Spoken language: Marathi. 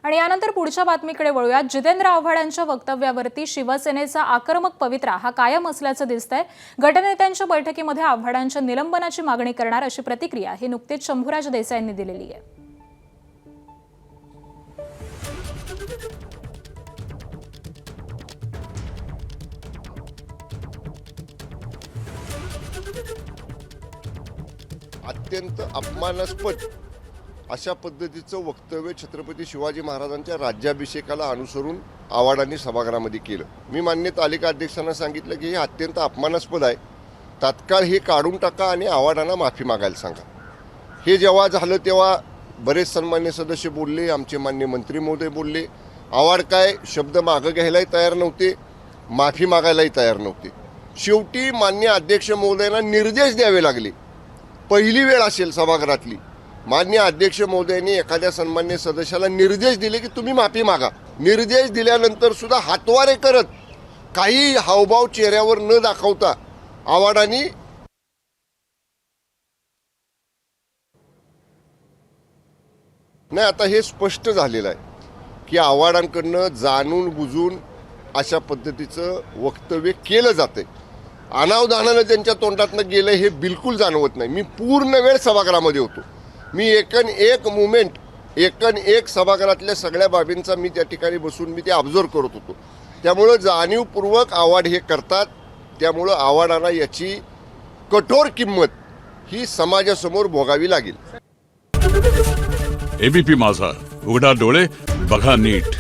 आणि यानंतर पुढच्या बातमीकडे वळूयात। जितेंद्र आव्हाडांच्या वक्तव्यावरती शिवसेनेचा आक्रमक पवित्रा हा कायम असल्याचं दिसतंय। गटनेत्यांच्या बैठकीमध्ये आव्हाडांच्या निलंबनाची मागणी करणार अशी प्रतिक्रिया ही नुकतीच शंभूराज देसाईंनी दिलेली आहे। अत्यंत अपमानास्पद अशा पद्धतीचं वक्तव्य छत्रपती शिवाजी महाराजांच्या राज्याभिषेकाला अनुसरून आव्हाडांनी सभागृहामध्ये केलं। मी माननीय तालिका अध्यक्षांना सांगितलं की हे अत्यंत अपमानास्पद आहे, तात्काळ हे काढून टाका आणि आव्हाडांना माफी मागायला सांगा। हे जेव्हा झालं तेव्हा बरेच सन्मान्य सदस्य बोलले, आमचे माननीय मंत्री महोदय बोलले। आव्हाड काय शब्द मागं घ्यायलाही तयार नव्हते, माफी मागायलाही तयार नव्हते। शेवटी माननीय अध्यक्ष महोदयांना निर्देश द्यावे लागले। पहिली वेळ असेल सभागृहातली माननीय अध्यक्ष महोदयांनी एखाद्या सन्मान्य सदस्याला निर्देश दिले की तुम्ही माफी मागा। निर्देश दिल्यानंतर सुद्धा हातवारे करत काही हावभाव चेहऱ्यावर न दाखवता आव्हाडांनी नाही, आता हे स्पष्ट झालेलं आहे की आव्हाडांकडनं जाणून बुजून अशा पद्धतीचं वक्तव्य केलं जातंय। अनावधानानं त्यांच्या तोंडातनं गेलं हे बिलकुल जाणवत नाही। मी पूर्ण वेळ सभागृहामध्ये होतो, मी एकन एक सभागृहातल्या सगळ्या बाबींचा मी त्या ठिकाणी बसून मी ते ऑब्झर्व करत होतो। त्यामुळं जाणीवपूर्वक आव्हाड हे करतात, त्यामुळं आव्हाडांना याची कठोर किंमत ही समाजासमोर भोगावी लागेल। एबीपी माझा, उघडा डोळे बघा नीट।